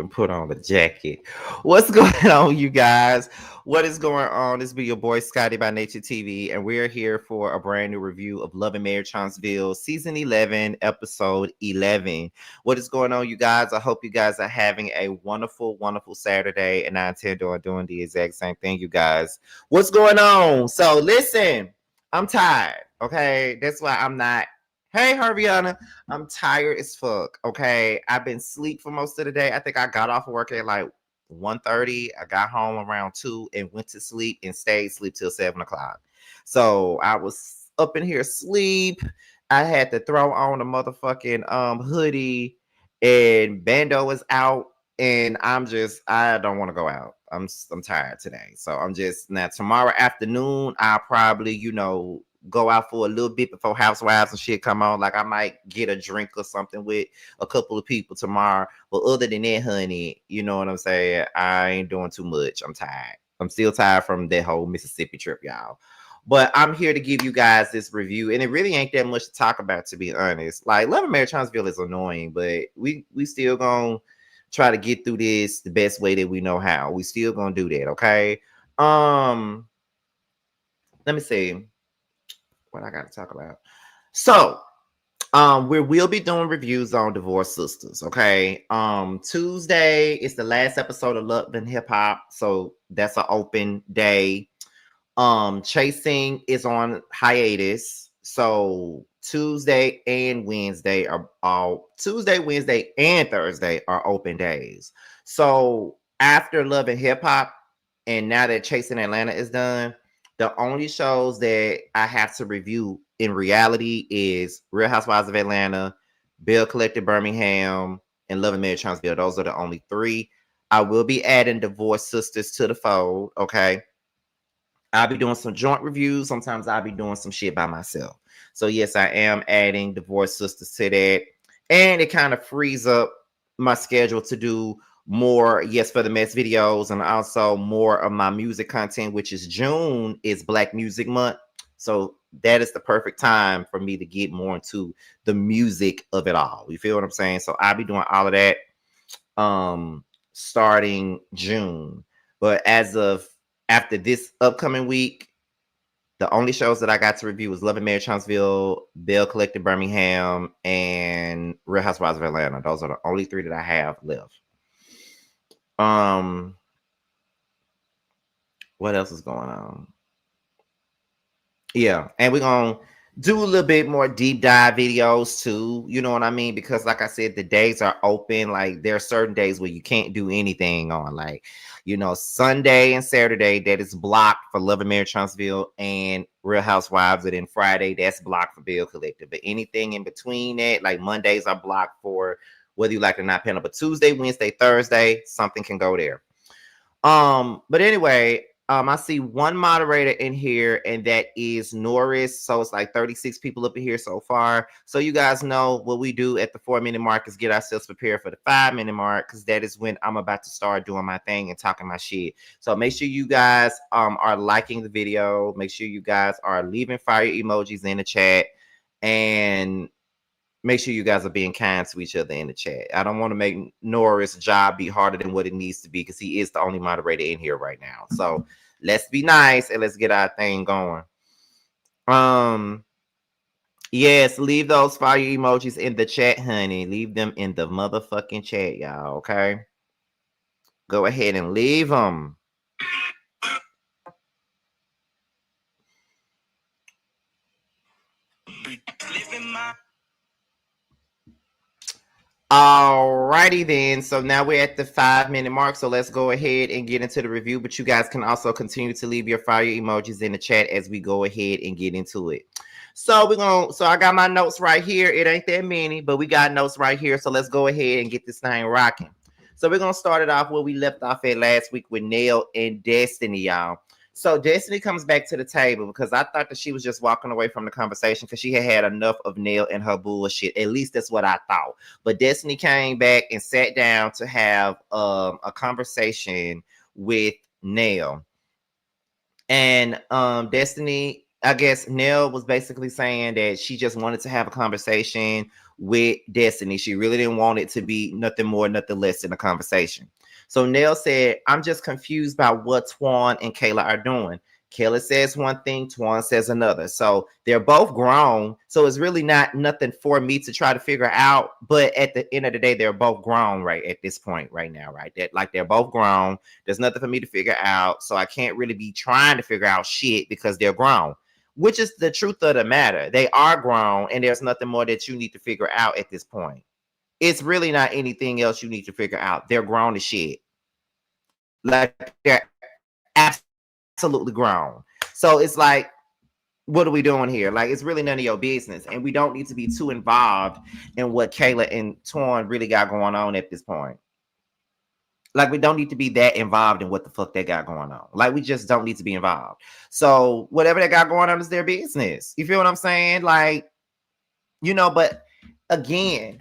even put on the jacket. What's going on, you guys? What is going on? This be your boy Scotty by Nature TV, and we're here for a brand new review of Love and Marriage Huntsville, season 11, episode 11. What is going on, you guys? I hope you guys are having a wonderful, wonderful Saturday, and I intend on doing the exact same thing, you guys. What's going on? So, listen, I'm tired, okay? That's why I'm not. Hey, Harviana, I'm tired as fuck, okay? I've been asleep for most of the day. I think I got off of work at like 1:30. I got home around 2 and went to sleep and stayed asleep till 7 o'clock. So I was up in here asleep. I had to throw on a motherfucking hoodie, and Bando was out, and I don't want to go out. I'm tired today. So I'm just now tomorrow afternoon, I'll probably, go out for a little bit before Housewives and shit come on. Like I might get a drink or something with a couple of people tomorrow. But other than that, honey, you know what I'm saying? I ain't doing too much. I'm tired. I'm still tired from that whole Mississippi trip, y'all. But I'm here to give you guys this review, and it really ain't that much to talk about, to be honest. Like Love and Marriage Huntsville is annoying, but we still gonna try to get through this the best way that we know how. We still gonna do that, okay? Let me see what I got to talk about. So, we will be doing reviews on Divorced Sisters, okay? Tuesday is the last episode of Love and Hip Hop, so that's an open day. Chasing is on hiatus, so Tuesday, Wednesday, and Thursday are open days. So after Love and Hip Hop, and now that Chasing Atlanta is done, the only shows that I have to review in reality is Real Housewives of Atlanta, Bill Collective Birmingham, and Love and Marriage Huntsville. Those are the only three. I will be adding Divorced Sisters to the fold, okay? I'll be doing some joint reviews. Sometimes I'll be doing some shit by myself. So yes, I am adding Divorced Sisters to that. And it kind of frees up my schedule to do more Yes for the Mess videos, and also more of my music content, which is June is Black Music Month. So that is the perfect time for me to get more into the music of it all. You feel what I'm saying? So I'll be doing all of that starting June. But as of after this upcoming week, the only shows that I got to review was Love and Marriage Huntsville, Bell Collective Birmingham, and Real Housewives of Atlanta. Those are the only three that I have left. What else is going on? Yeah, and we're gonna do a little bit more deep dive videos too. You know what I mean? Because like I said, the days are open. Like there are certain days where you can't do anything on. Like, Sunday and Saturday that is blocked for Love and Marriage Huntsville and Real Housewives, and then Friday that's blocked for Bill Collective. But anything in between that, like Mondays are blocked for whether you like it or not, panel. But Tuesday, Wednesday, Thursday, something can go there. But anyway, I see one moderator in here, and that is Norris. So it's like 36 people up in here so far. So you guys know what we do at the 4-minute mark is get ourselves prepared for the 5-minute mark, because that is when I'm about to start doing my thing and talking my shit. So make sure you guys are liking the video. Make sure you guys are leaving fire emojis in the chat, and make sure you guys are being kind to each other in the chat. I don't want to make Norris' job be harder than what it needs to be, because he is the only moderator in here right now. So let's be nice and let's get our thing going. Yes, leave those fire emojis in the chat, honey. Leave them in the motherfucking chat, y'all, okay? Go ahead and leave them. Alrighty then, so now we're at the 5-minute mark, so let's go ahead and get into the review. But you guys can also continue to leave your fire emojis in the chat as we go ahead and get into it. So I got my notes right here. It ain't that many, but we got notes right here, so let's go ahead and get this thing rocking. So we're gonna start it off where we left off at last week with Nell and Destiny, y'all. So Destiny comes back to the table, because I thought that she was just walking away from the conversation because she had enough of Nell and her bullshit. At least that's what I thought. But Destiny came back and sat down to have a conversation with Nell. And Destiny, I guess Nell was basically saying that she just wanted to have a conversation with Destiny. She really didn't want it to be nothing more, nothing less than a conversation. So Nell said, I'm just confused by what Twan and Kayla are doing. Kayla says one thing, Twan says another. So they're both grown. So it's really not nothing for me to try to figure out. But at the end of the day, they're both grown right at this point right now, right? That like they're both grown. There's nothing for me to figure out. So I can't really be trying to figure out shit because they're grown, which is the truth of the matter. They are grown and there's nothing more that you need to figure out at this point. It's really not anything else you need to figure out. They're grown as shit. Like they're absolutely grown. So it's like, what are we doing here? Like, it's really none of your business. And we don't need to be too involved in what Kayla and Torn really got going on at this point. Like, we don't need to be that involved in what the fuck they got going on. Like, we just don't need to be involved. So whatever they got going on is their business. You feel what I'm saying? Like, you know, but again,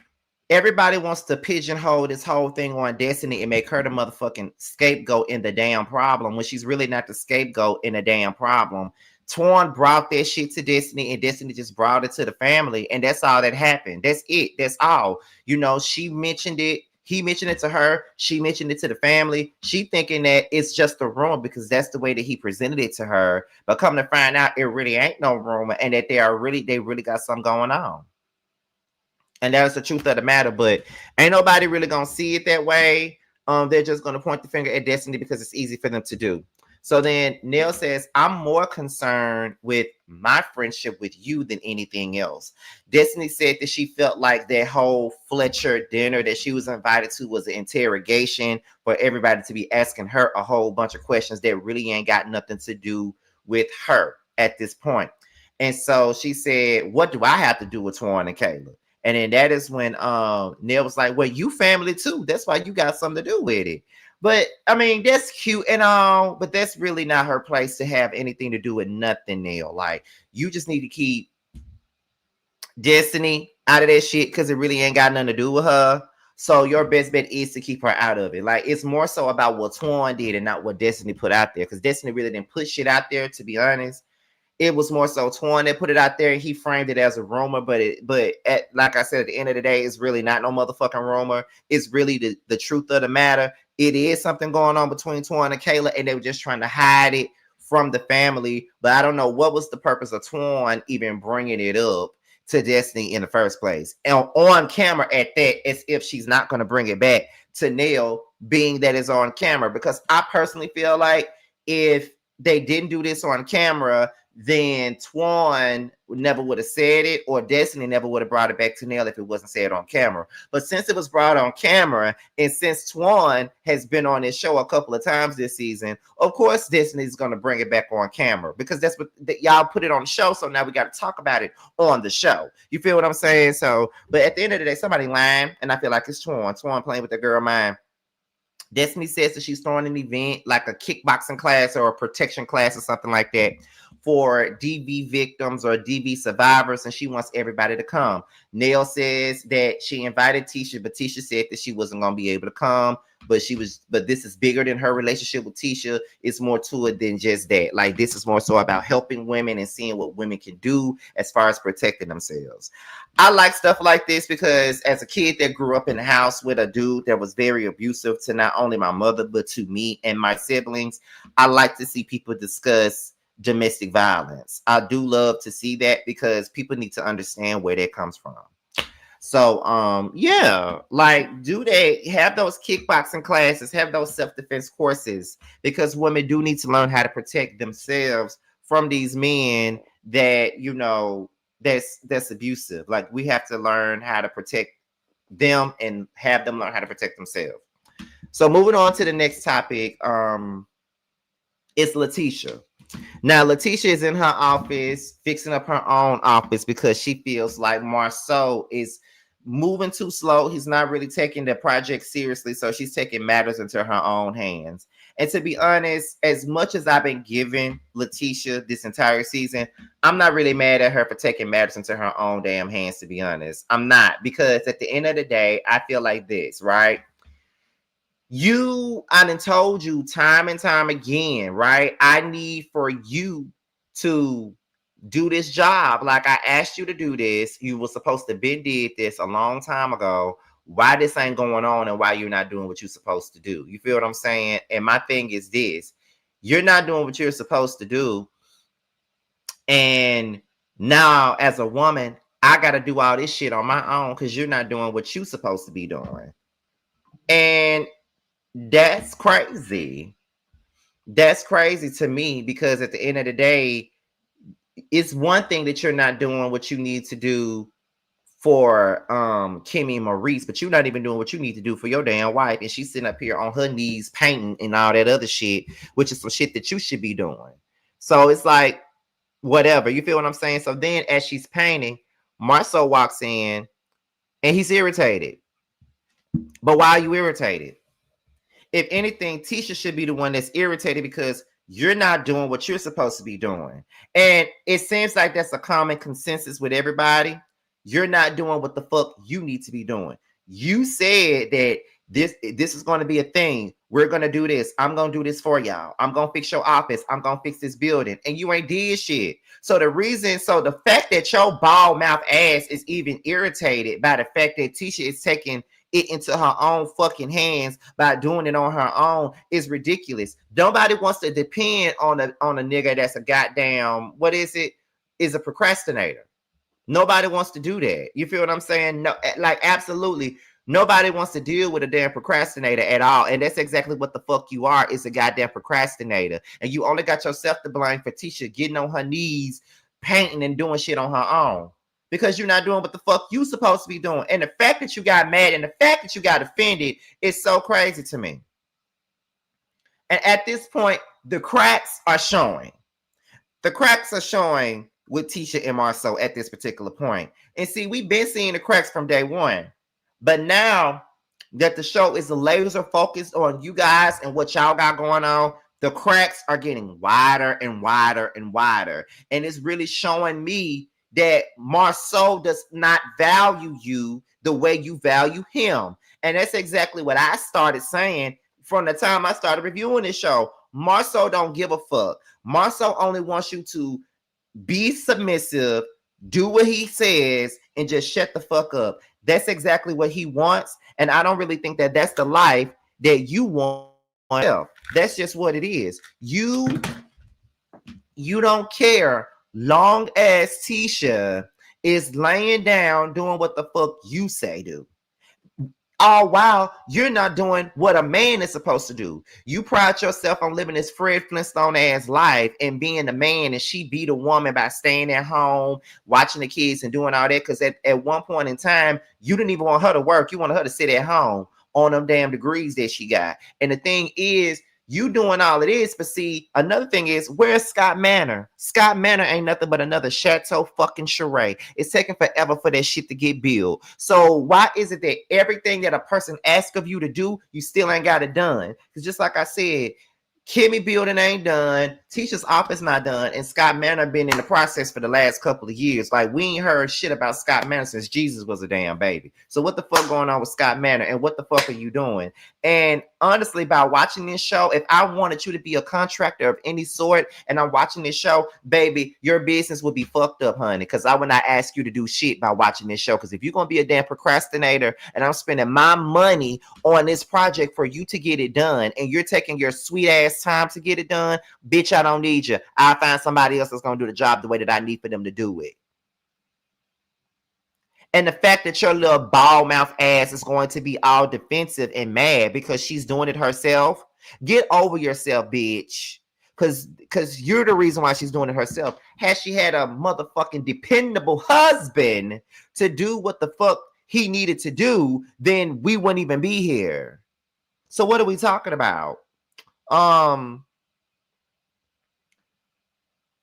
everybody wants to pigeonhole this whole thing on Destiny and make her the motherfucking scapegoat in the damn problem when she's really not the scapegoat in the damn problem. Torn brought that shit to Destiny and Destiny just brought it to the family, and that's all that happened. That's it. That's all. You know, she mentioned it. He mentioned it to her. She mentioned it to the family. She thinking that it's just a rumor because that's the way that he presented it to her. But come to find out, it really ain't no rumor, and that they really got something going on. And that's the truth of the matter. But ain't nobody really gonna see it that way. They're just gonna point the finger at Destiny because it's easy for them to do. So then Nell says, I'm more concerned with my friendship with you than anything else. Destiny said that she felt like that whole Fletcher dinner that she was invited to was an interrogation for everybody to be asking her a whole bunch of questions that really ain't got nothing to do with her at this point. And so she said, what do I have to do with Twan and Kayla? And then that is when Nell was like, well, you family too. That's why you got something to do with it. But I mean, that's cute and all, but that's really not her place to have anything to do with nothing, Nell. Like, you just need to keep Destiny out of that shit because it really ain't got nothing to do with her. So your best bet is to keep her out of it. Like, it's more so about what Twan did and not what Destiny put out there. Because Destiny really didn't put shit out there, to be honest. It was more so Twan that put it out there and he framed it as a rumor, but like I said, at the end of the day, it's really not no motherfucking rumor. It's really the truth of the matter. It is something going on between Twan and Kayla, and they were just trying to hide it from the family. But I don't know what was the purpose of Twan even bringing it up to Destiny in the first place, and on camera at that, as if she's not going to bring it back to Nell, being that it's on camera. Because I personally feel like if they didn't do this on camera, then Twan never would have said it, or Destiny never would have brought it back to Nell if it wasn't said on camera. But since it was brought on camera, and since Twan has been on this show a couple of times this season, of course Destiny's going to bring it back on camera because that's what y'all put it on the show. So now we got to talk about it on the show. You feel what I'm saying? So, but at the end of the day, somebody lying, and I feel like it's Twan playing with the girl mind. Destiny says that she's throwing an event like a kickboxing class or a protection class or something like that for DV victims or DV survivors, and she wants everybody to come. Nell says that she invited Tisha, but Tisha said that she wasn't going to be able to come. But this is bigger than her relationship with Tisha. It's more to it than just that. Like, this is more so about helping women and seeing what women can do as far as protecting themselves. I like stuff like this because as a kid that grew up in a house with a dude that was very abusive to not only my mother, but to me and my siblings, I like to see people discuss domestic violence. I do love to see that because people need to understand where that comes from. So, yeah, like, do they have those kickboxing classes, have those self-defense courses, because women do need to learn how to protect themselves from these men that, you know, that's abusive. Like, we have to learn how to protect them and have them learn how to protect themselves. So moving on to the next topic, it's Letitia. Now, Letitia is in her office, fixing up her own office because she feels like Marceau is moving too slow. He's not really taking the project seriously, so she's taking matters into her own hands. And to be honest, as much as I've been giving Letitia this entire season, I'm not really mad at her for taking matters into her own damn hands, to be honest. I'm not, because at the end of the day, I feel like this, right? I done told you time and time again, right? I need for you to do this job. Like, I asked you to do this. You were supposed to been did this a long time ago. Why this ain't going on and why you're not doing what you're supposed to do? You feel what I'm saying? And my thing is this. You're not doing what you're supposed to do. And now as a woman, I got to do all this shit on my own because you're not doing what you're supposed to be doing. And that's crazy. That's crazy to me because at the end of the day, it's one thing that you're not doing what you need to do for Kimmy and Maurice, but you're not even doing what you need to do for your damn wife, and she's sitting up here on her knees painting and all that other shit, which is some shit that you should be doing. So it's like, whatever. You feel what I'm saying? So then as she's painting, Marceau walks in and he's irritated. But why are you irritated? If anything, Tisha should be the one that's irritated because you're not doing what you're supposed to be doing. And it seems like that's a common consensus with everybody. You're not doing what the fuck you need to be doing. You said that this is going to be a thing. We're going to do this. I'm going to do this for y'all. I'm going to fix your office. I'm going to fix this building. And you ain't did shit. So the fact that your bald mouth ass is even irritated by the fact that Tisha is taking it into her own fucking hands by doing it on her own is ridiculous. Nobody wants to depend on a nigga that's a goddamn, is a procrastinator. Nobody wants to do that. You feel what I'm saying? No, like, absolutely. Nobody wants to deal with a damn procrastinator at all. And that's exactly what the fuck you are, is a goddamn procrastinator. And you only got yourself to blame for Tisha getting on her knees, painting and doing shit on her own. Because you're not doing what the fuck you supposed to be doing. And the fact that you got mad and the fact that you got offended is so crazy to me. And at this point, the cracks are showing. The cracks are showing with Tisha and Marceau at this particular point. And see, we've been seeing the cracks from day one. But now that the show is laser focused on you guys and what y'all got going on, the cracks are getting wider and wider and wider. And it's really showing me that Marceau does not value you the way you value him. And that's exactly what I started saying from the time I started reviewing this show. Marceau don't give a fuck. Marceau only wants you to be submissive, do what he says, and just shut the fuck up. That's exactly what he wants. And I don't really think that that's the life that you want. That's just what it is. You don't care long as Tisha is laying down doing what the fuck you say do. All while you're not doing what a man is supposed to do. You pride yourself on living this Fred Flintstone ass life and being the man, and she be the woman by staying at home, watching the kids and doing all that. Because at one point in time, you didn't even want her to work. You wanted her to sit at home on them damn degrees that she got. And the thing is, you doing all of this, but see, another thing is, where's Scott Manor? Scott Manor ain't nothing but another chateau fucking charade. It's taking forever for that shit to get built. So why is it that everything that a person asks of you to do, you still ain't got it done? Because just like I said, Kimmy building ain't done, Tisha's office not done, and Scott Manor been in the process for the last couple of years. Like, we ain't heard shit about Scott Manor since Jesus was a damn baby. So what the fuck going on with Scott Manor, and what the fuck are you doing? And honestly, by watching this show, if I wanted you to be a contractor of any sort and I'm watching this show, baby, your business would be fucked up, honey, because I would not ask you to do shit by watching this show. Because if you're going to be a damn procrastinator and I'm spending my money on this project for you to get it done and you're taking your sweet ass time to get it done, bitch, I don't need you. I'll find somebody else that's going to do the job the way that I need for them to do it. And the fact that your little bald mouth ass is going to be all defensive and mad because she's doing it herself, get over yourself, bitch. Because you're the reason why she's doing it herself. Had she had a motherfucking dependable husband to do what the fuck he needed to do, then we wouldn't even be here. So what are we talking about?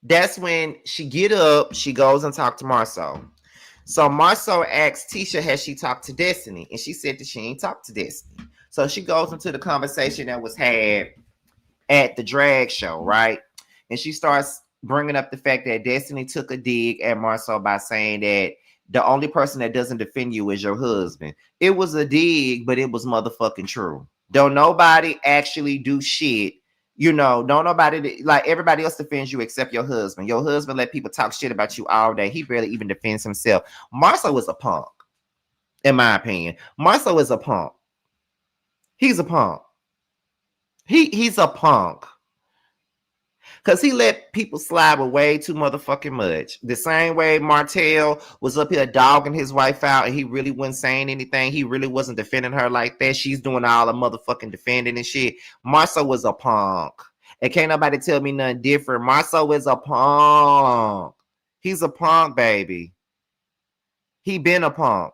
That's when she get up, she goes and talk to Marceau. So Marceau asks Tisha, has she talked to Destiny? And she said that she ain't talked to Destiny. So she goes into the conversation that was had at the drag show, right? And she starts bringing up the fact that Destiny took a dig at Marceau by saying that the only person that doesn't defend you is your husband. It was a dig, but it was motherfucking true. Don't nobody actually do shit You know, don't nobody like everybody else defends you except your husband. Your husband let people talk shit about you all day. He barely even defends himself. Marcel is a punk, in my opinion. Marcel is a punk. He's a punk. He's a punk. Because he let people slide with way too motherfucking much. The same way Martell was up here dogging his wife out and he really wasn't saying anything. He really wasn't defending her like that. She's doing all the motherfucking defending and shit. Marcel was a punk. And can't nobody tell me nothing different. Marcel is a punk. He's a punk, baby. He been a punk.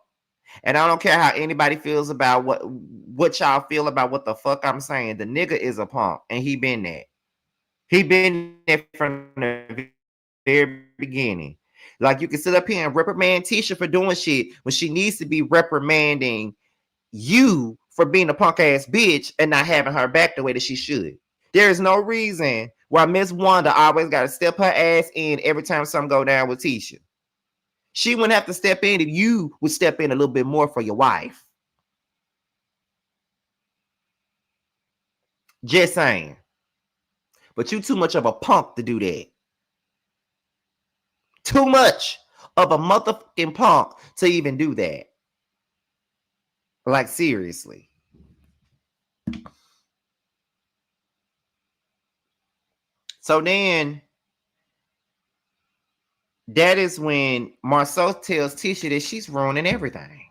And I don't care how anybody feels about what y'all feel about what the fuck I'm saying. The nigga is a punk. And he been that. He been there from the very beginning. Like, you can sit up here and reprimand Tisha for doing shit when she needs to be reprimanding you for being a punk ass bitch and not having her back the way that she should. There is no reason why Miss Wanda always got to step her ass in every time something go down with Tisha. She wouldn't have to step in if you would step in a little bit more for your wife. Just saying. But you too much of a punk to do that. Too much of a motherfucking punk to even do that. Like, seriously. So then, that is when Marcel tells Tisha that she's ruining everything.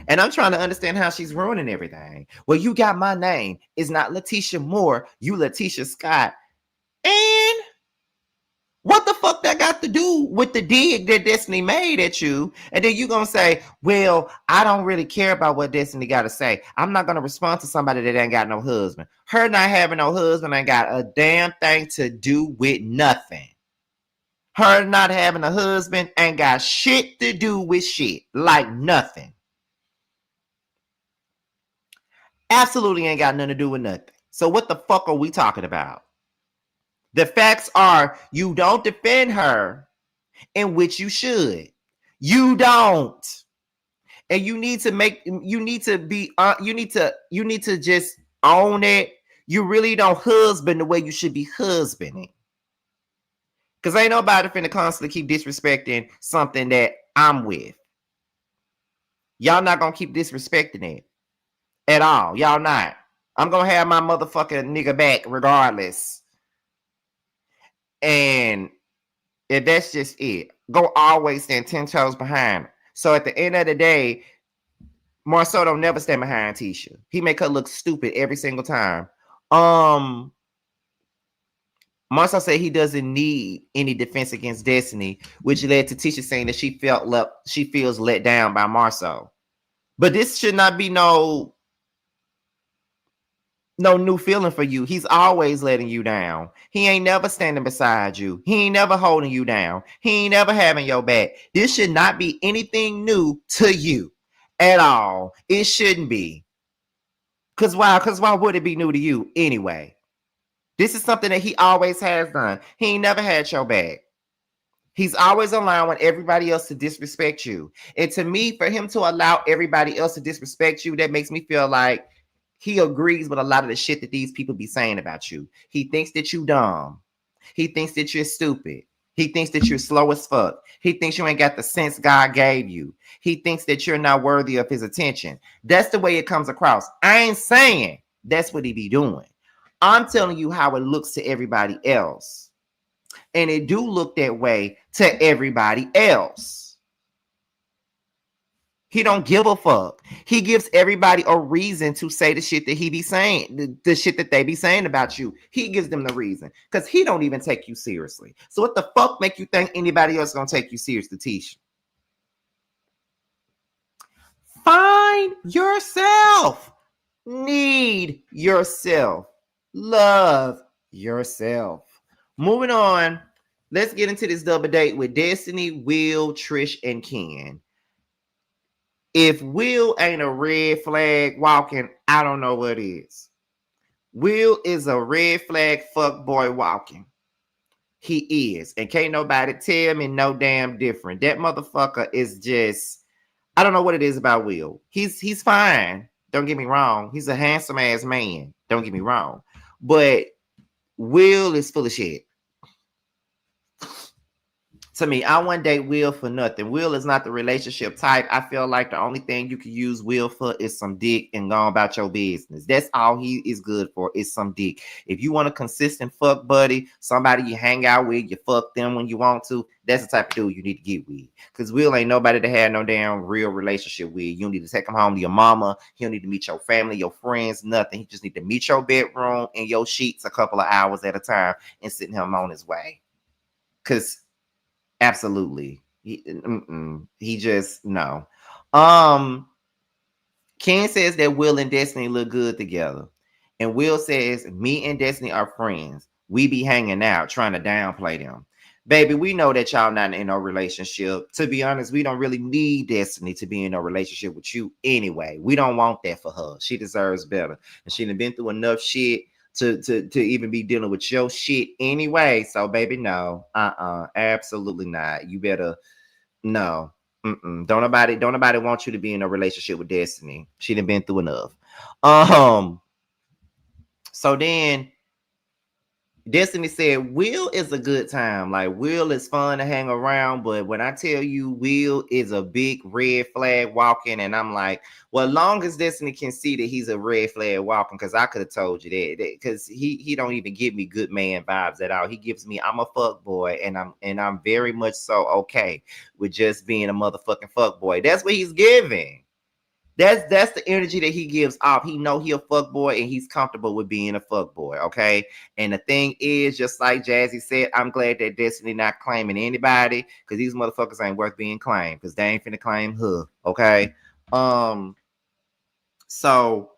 And I'm trying to understand how she's ruining everything. Well, you got my name. It's not Letitia Moore. You Letitia Scott. And what the fuck that got to do with the dig that Destiny made at you? And then you gonna say, well, I don't really care about what Destiny got to say. I'm not gonna respond to somebody that ain't got no husband. Her not having no husband ain't got a damn thing to do with nothing. Her not having a husband ain't got shit to do with shit. Like nothing. Absolutely ain't got nothing to do with nothing. So what the fuck are we talking about? The facts are, you don't defend her, in which you should. You don't. And you need to just own it. You really don't husband the way you should be husbanding. Because ain't nobody finna constantly keep disrespecting something that I'm with. Y'all not gonna keep disrespecting it at all. Y'all not. I'm gonna have my motherfucking nigga back regardless. And if that's just it, go always stand 10 toes behind her. So at the end of the day, Marcel don't never stand behind Tisha. He make her look stupid every single time. Marcel said he doesn't need any defense against Destiny, which led to Tisha saying that she feels let down by Marcel. But this should not be no new feeling for you. He's always letting you down. He ain't never standing beside you. He ain't never holding you down. He ain't never having your back. This should not be anything new to you at all. It shouldn't be. Because why would it be new to you anyway? This is something that he always has done. He ain't never had your back. He's always allowing everybody else to disrespect you. And to me, for him to allow everybody else to disrespect you, that makes me feel like he agrees with a lot of the shit that these people be saying about you. He thinks that you dumb. He thinks that you're stupid. He thinks that you're slow as fuck. He thinks you ain't got the sense God gave you. He thinks that you're not worthy of his attention. That's the way it comes across. I ain't saying that's what he be doing. I'm telling you how it looks to everybody else. And it do look that way to everybody else. He don't give a fuck. He gives everybody a reason to say the shit that he be saying, the shit that they be saying about you. He gives them the reason because he don't even take you seriously. So what the fuck make you think anybody else gonna take you seriously, Tisha? Find yourself. Need yourself. Love yourself. Moving on. Let's get into this double date with Destiny, Will, Trish, and Ken. If Will ain't a red flag walking, I don't know what is. Will is a red flag fuck boy walking. He is. And can't nobody tell me no damn different. That motherfucker is just, I don't know what it is about Will. He's fine. Don't get me wrong. He's a handsome ass man. Don't get me wrong. But Will is full of shit. To me, I wouldn't date Will for nothing. Will is not the relationship type. I feel like the only thing you can use Will for is some dick and go about your business. That's all he is good for, is some dick. If you want a consistent fuck buddy, somebody you hang out with, you fuck them when you want to, that's the type of dude you need to get with. Because Will ain't nobody to have no damn real relationship with. You don't need to take him home to your mama. He don't need to meet your family, your friends, nothing. He just need to meet your bedroom and your sheets a couple of hours at a time and send him on his way. Because absolutely. He just no. Ken says that Will and Destiny look good together. And Will says, me and Destiny are friends. We be hanging out, trying to downplay them. Baby, we know that y'all not in no relationship. To be honest, we don't really need Destiny to be in a relationship with you anyway. We don't want that for her. She deserves better. And she done been through enough shit to even be dealing with your shit anyway. So, baby, no. Absolutely not. You better no. Don't nobody want you to be in a relationship with Destiny. She done been through enough. So then Destiny said, Will is a good time. Like, Will is fun to hang around. But when I tell you Will is a big red flag walking, and I'm like, well, long as Destiny can see that he's a red flag walking, because I could have told you that. Because he don't even give me good man vibes at all. He gives me, I'm a fuck boy, and I'm very much so okay with just being a motherfucking fuck boy. That's what he's giving. That's the energy that he gives off. He know he a fuck boy and he's comfortable with being a fuck boy, okay? And the thing is, just like Jazzy said, I'm glad that Destiny not claiming anybody, because these motherfuckers ain't worth being claimed, because they ain't finna claim her, okay? So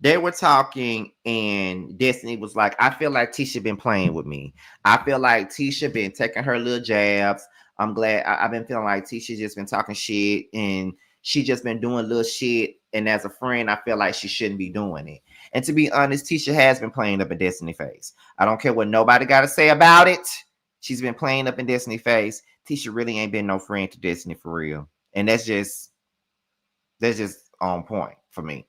they were talking and Destiny was like, I feel like Tisha been playing with me. I feel like Tisha been taking her little jabs. I'm glad I've been feeling like Tisha just been talking shit and she just been doing little shit. And as a friend, I feel like she shouldn't be doing it. And to be honest, Tisha has been playing up in Destiny face. I don't care what nobody got to say about it. She's been playing up in Destiny face. Tisha really ain't been no friend to Destiny for real. And that's just on point for me.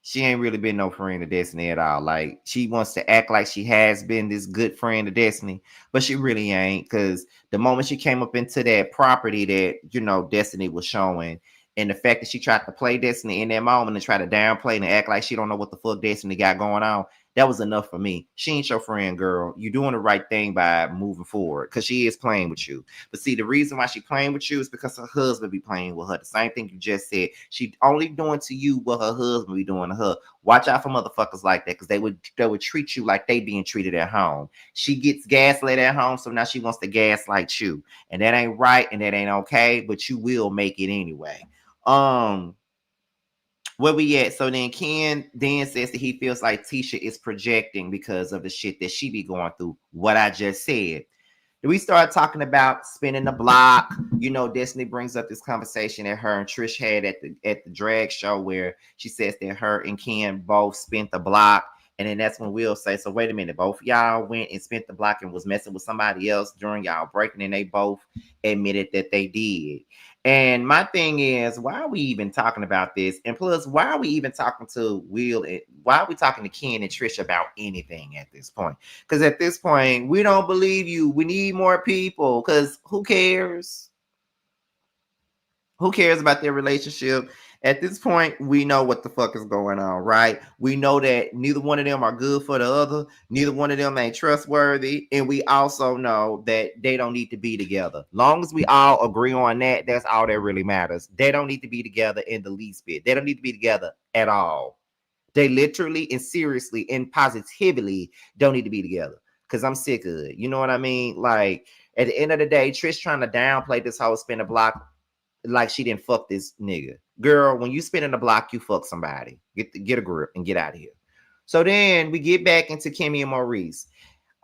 She ain't really been no friend of Destiny at all. Like, she wants to act like she has been this good friend of Destiny, but she really ain't. Because the moment she came up into that property that, you know, Destiny was showing, and the fact that she tried to play Destiny in that moment and try to downplay and act like she don't know what the fuck Destiny got going on, that was enough for me. She ain't your friend, girl. You're doing the right thing by moving forward, because she is playing with you. But see, the reason why she playing with you is because her husband be playing with her. The same thing you just said. She only doing to you what her husband be doing to her. Watch out for motherfuckers like that, because they would treat you like they being treated at home. She gets gaslit at home, so now she wants to gaslight you. And that ain't right and that ain't okay, but you will make it anyway. Where we at? So then Ken then says that he feels like Tisha is projecting because of the shit that she be going through. What I just said. We start talking about spinning the block. You know, Destiny brings up this conversation that her and Trish had at the drag show, where she says that her and Ken both spent the block. And then that's when Will say, so wait a minute, both y'all went and spent the block and was messing with somebody else during y'all breaking, and they both admitted that they did. And my thing is, why are we even talking about this? And plus, why are we even talking to Will? Why are we talking to Ken and Trish about anything at this point? Because at this point, we don't believe you. We need more people, because who cares? Who cares about their relationship? At this point, we know what the fuck is going on, right? We know that neither one of them are good for the other. Neither one of them ain't trustworthy. And we also know that they don't need to be together. Long as we all agree on that, that's all that really matters. They don't need to be together in the least bit. They don't need to be together at all. They literally and seriously and positively don't need to be together, because I'm sick of it. You know what I mean? Like, at the end of the day, Trish trying to downplay this whole spin a block like she didn't fuck this nigga. Girl, when you spin in the block, you fuck somebody. Get a grip and get out of here. So then we get back into Kimmy and Maurice.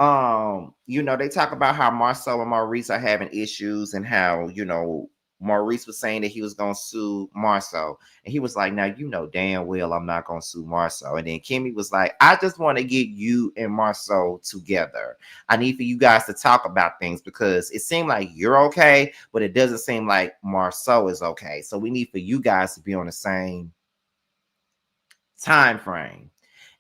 You know, they talk about how Marcel and Maurice are having issues, and how, you know, Maurice was saying that he was gonna sue Marcel, and he was like, now you know damn well I'm not gonna sue Marcel. And then Kimmy was like, I just want to get you and Marcel together. I need for you guys to talk about things, because it seemed like you're okay, but it doesn't seem like Marcel is okay. So we need for you guys to be on the same time frame.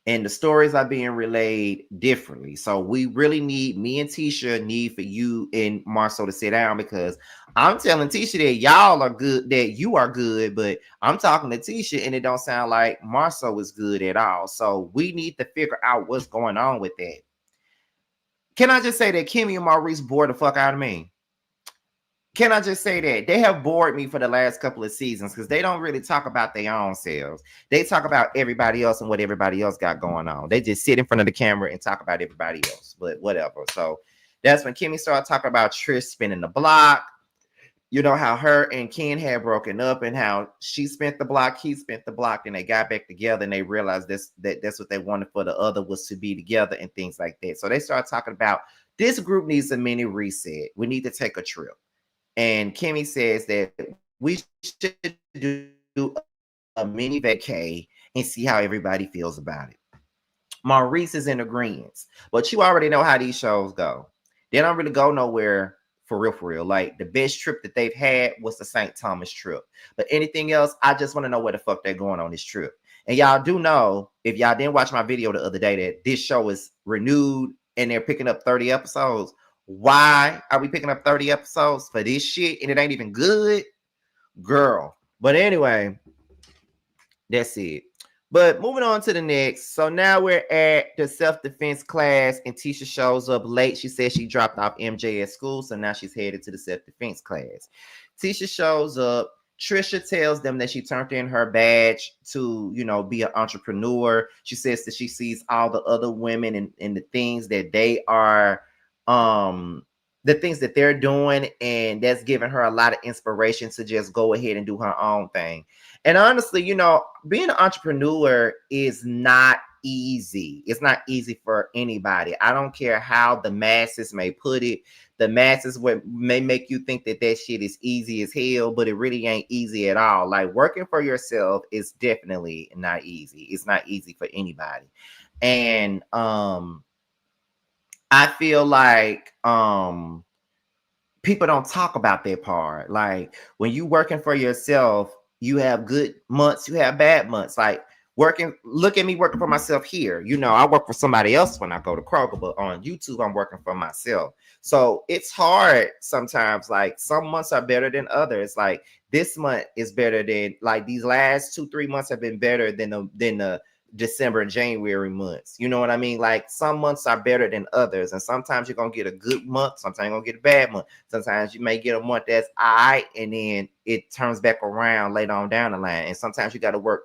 and the stories are being relayed differently. So we really need, me and Tisha need for you and Marcel to sit down, because I'm telling Tisha that y'all are good, that you are good, but I'm talking to Tisha and it don't sound like Marcel is good at all. So we need to figure out what's going on with that. Can I just say that Kimmy and Maurice bored the fuck out of me? Can I just say that they have bored me for the last couple of seasons, because they don't really talk about their own selves. They talk about everybody else and what everybody else got going on. They just sit in front of the camera and talk about everybody else, but whatever. So that's when Kimmy started talking about Trish spinning the block. You know how her and Ken had broken up and how she spent the block, he spent the block, and they got back together and they realized that's what they wanted for the other was to be together and things like that. So they started talking about this group needs a mini reset. We need to take a trip. And Kimmy says that we should do a mini vacay and see how everybody feels about it. Maurice is in agreement, but you already know how these shows go. They don't really go nowhere for real, for real. Like the best trip that they've had was the St. Thomas trip. But anything else, I just want to know where the fuck they're going on this trip. And y'all do know, if y'all didn't watch my video the other day, that this show is renewed and they're picking up 30 episodes. Why are we picking up 30 episodes for this shit and it ain't even good? Girl. But anyway, that's it. But moving on to the next. So now we're at the self-defense class and Tisha shows up late. She says she dropped off MJ at school, so now she's headed to the self-defense class. Tisha shows up. Trisha tells them that she turned in her badge to, you know, be an entrepreneur. She says that she sees all the other women and the things that they are, the things that they're doing, and that's giving her a lot of inspiration to just go ahead and do her own thing. And honestly, you know, being an entrepreneur is not easy. It's not easy for anybody. I don't care how the masses may put it. The masses may make you think that that shit is easy as hell, but it really ain't easy at all. Like working for yourself is definitely not easy. It's not easy for anybody. And I feel like people don't talk about that part. Like when you working for yourself, you have good months, you have bad months. Like working, look at me working for myself here. You know, I work for somebody else when I go to Kroger, but on YouTube, I'm working for myself. So it's hard sometimes. Like some months are better than others. Like this month is better than, like these last 2-3 months have been better than the December and January months. You know what I mean? Like some months are better than others. And sometimes you're going to get a good month. Sometimes you're going to get a bad month. Sometimes you may get a month that's all right, and then it turns back around later on down the line. And sometimes you got to work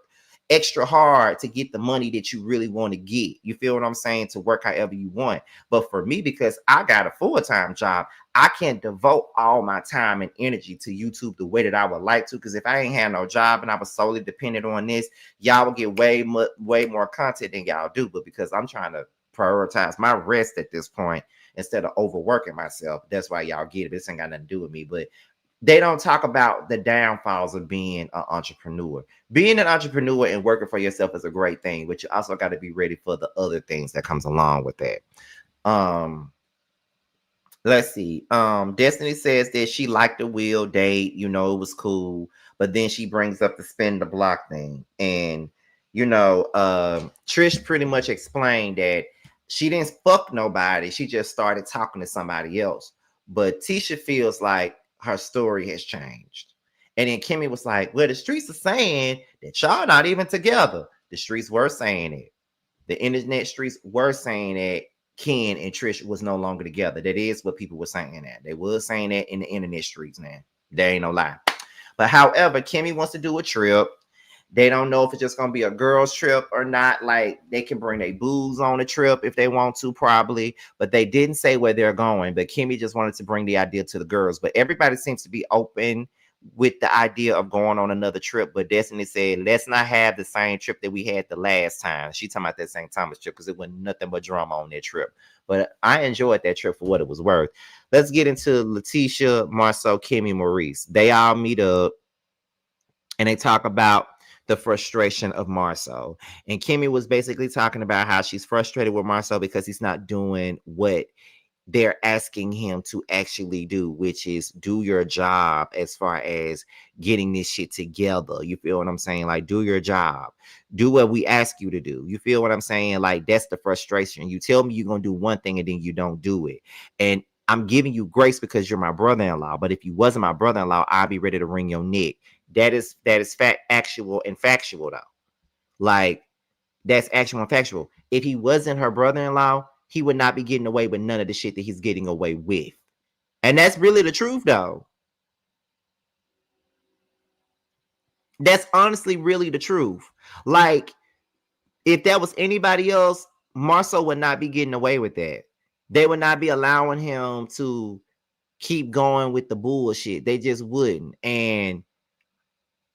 extra hard to get the money that you really want to get. You feel what I'm saying? To work however you want. But for me, because I got a full-time job, I can't devote all my time and energy to YouTube the way that I would like to. Because if I ain't had no job and I was solely dependent on this, y'all will get way more content than y'all do. But because I'm trying to prioritize my rest at this point instead of overworking myself, that's why y'all get it. This ain't got nothing to do with me. But they don't talk about the downfalls of being an entrepreneur. Being an entrepreneur and working for yourself is a great thing, but you also got to be ready for the other things that comes along with that. Let's see. Destiny says that she liked the wheel date, you know, it was cool, but then she brings up the spin the block thing. And you know, Trish pretty much explained that she didn't fuck nobody, she just started talking to somebody else. But Tisha feels like her story has changed. And then Kimmy was like, well, the streets are saying that y'all not even together. The streets were saying it. The internet streets were saying that Ken and Trish was no longer together. That is what people were saying that. They were saying that in the internet streets now. There ain't no lie. But however, Kimmy wants to do a trip. They don't know if it's just going to be a girls trip or not. Like they can bring their booze on a trip if they want to, probably, but they didn't say where they're going. But Kimmy just wanted to bring the idea to the girls, but everybody seems to be open with the idea of going on another trip. But Destiny said, let's not have the same trip that we had the last time. She talking about that St. Thomas trip because it was nothing but drama on that trip. But I enjoyed that trip for what it was worth. Let's get into Letitia, Marcel, Kimmy, Maurice. They all meet up and they talk about the frustration of Marcel. And Kimmy was basically talking about how she's frustrated with Marcel because he's not doing what they're asking him to actually do, which is do your job as far as getting this shit together. You feel what I'm saying? Like, do your job. Do what we ask you to do. You feel what I'm saying? Like, that's the frustration. You tell me you're going to do one thing and then you don't do it. And I'm giving you grace because you're my brother-in-law. But if you wasn't my brother-in-law, I'd be ready to wring your neck. That is actual and factual, though. Like, that's actual and factual. If he wasn't her brother-in-law, he would not be getting away with none of the shit that he's getting away with. And that's really the truth, though. That's honestly really the truth. Like, if that was anybody else, Marcel would not be getting away with that. They would not be allowing him to keep going with the bullshit. They just wouldn't. And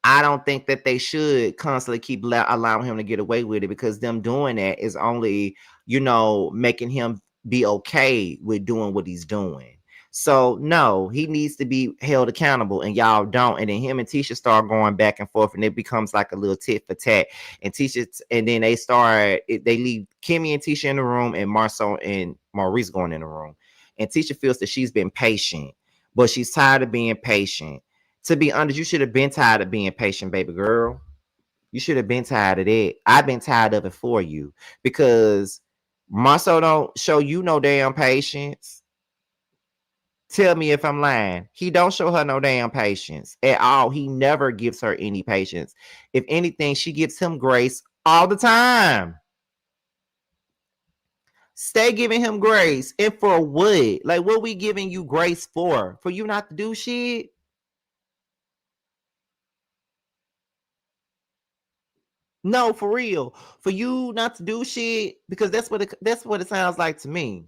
I don't think that they should constantly keep allowing him to get away with it, because them doing that is only, you know, making him be okay with doing what he's doing. So no, he needs to be held accountable, and y'all don't. And then him and Tisha start going back and forth, and it becomes like a little tit for tat. And Tisha, and then they leave Kimmy and Tisha in the room, and Marcel and Maurice going in the room. And Tisha feels that she's been patient, but she's tired of being patient. To be honest, you should have been tired of being patient, baby girl. You should have been tired of that. I've been tired of it for you, because Marcel don't show you no damn patience. Tell me if I'm lying. He don't show her no damn patience at all. He never gives her any patience. If anything, she gives him grace all the time. Stay giving him grace. And for what? Like, what we giving you grace for? For you not to do shit? No, for real. For you not to do shit, because that's what it sounds like to me.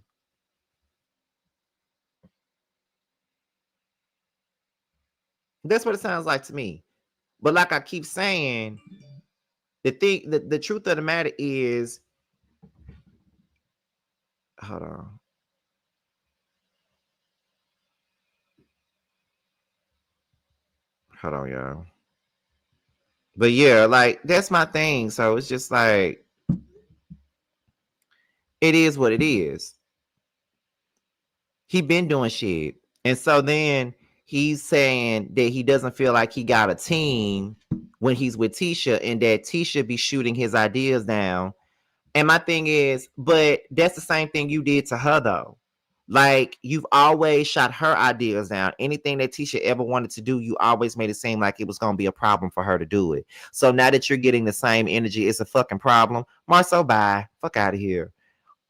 That's what it sounds like to me. But like I keep saying, the truth of the matter is, hold on. Hold on, y'all. But yeah, like, that's my thing. So it's just like, it is what it is. He been doing shit. And so then he's saying that he doesn't feel like he got a team when he's with Tisha, and that Tisha be shooting his ideas down. And my thing is, but that's the same thing you did to her, though. Like, you've always shot her ideas down. Anything that Tisha ever wanted to do, you always made it seem like it was going to be a problem for her to do it. So now that you're getting the same energy, it's a fucking problem. Marcel, bye. Fuck out of here.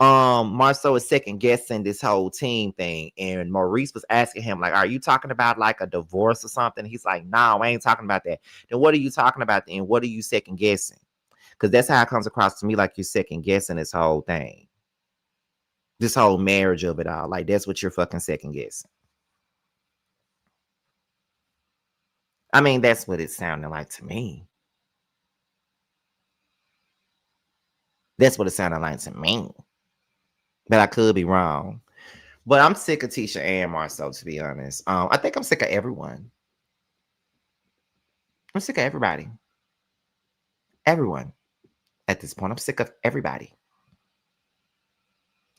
Marcel is second guessing this whole team thing. And Maurice was asking him, like, are you talking about like a divorce or something? He's like, no, I ain't talking about that. Then what are you talking about then? What are you second guessing? Because that's how it comes across to me, like you're second guessing this whole thing. This whole marriage of it all. Like, that's what you're fucking second guessing. I mean, that's what it sounded like to me. That's what it sounded like to me. But I could be wrong. But I'm sick of Tisha and Marcel, to be honest. I think I'm sick of everyone. I'm sick of everybody. Everyone. At this point, I'm sick of everybody.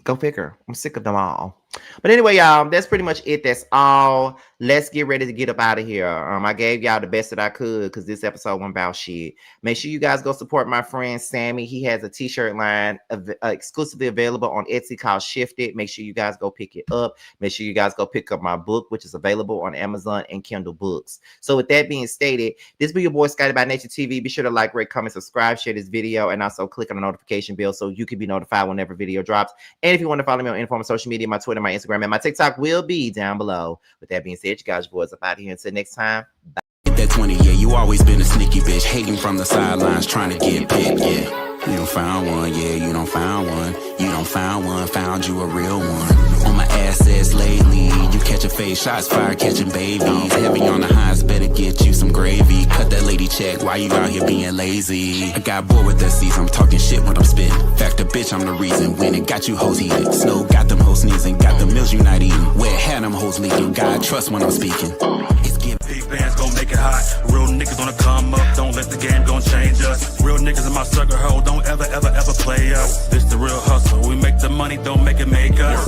Go figure. I'm sick of them all. But anyway, y'all, that's pretty much it. That's all. Let's get ready to get up out of here. I gave y'all the best that I could, because this episode went about shit. Make sure you guys go support my friend Sammy. He has a t-shirt line exclusively available on Etsy called Shifted. Make sure you guys go pick it up. Make sure you guys go pick up my book, which is available on Amazon and Kindle Books. So with that being stated, this be your boy Scotty by Nature TV. Be sure to like, rate, comment, subscribe, share this video, and also click on the notification bell so you can be notified whenever video drops. And if you want to follow me on any form of social media, my Twitter, my Instagram, and my TikTok will be down below. With that being said, you guys boys up out of here. Until next time, bye. That 20, yeah, you always been a sneaky bitch, hating from the sidelines, trying to get picked, yeah. You don't found one, yeah, you don't found one. You don't found one, found you a real one. On my assets lately, you catching face shots, fire catching babies. Heavy on the highs, better get you some gravy. Cut that lady check, why you out here being lazy? I got bored with that season, I'm talking shit when I'm spitting. Fact, the bitch, I'm the reason. When it got you hoes heated. Snow got them hoes sneezing, got the meals you not eating. Where had them hoes leaking, God trust when I'm speaking. It's giving. These bands gon' make it hot. Real niggas gonna come up. Don't let the game gon' change us. Real niggas in my circle, ho. Don't ever play us. This the real hustle. We make the money, don't make it make us.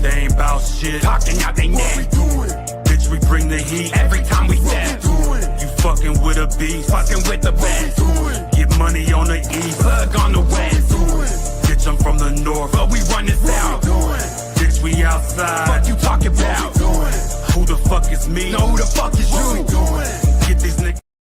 They about shit. Talking out they neck. Bitch, we bring the heat. Every time we step. You fucking with a beast. Fucking with the best. Get money on the east. Plug on the west. Bitch, I'm from the north. But we run this south. Bitch, we outside. What you talking about? Who the fuck is me? Know who the fuck is you? Get these niggas.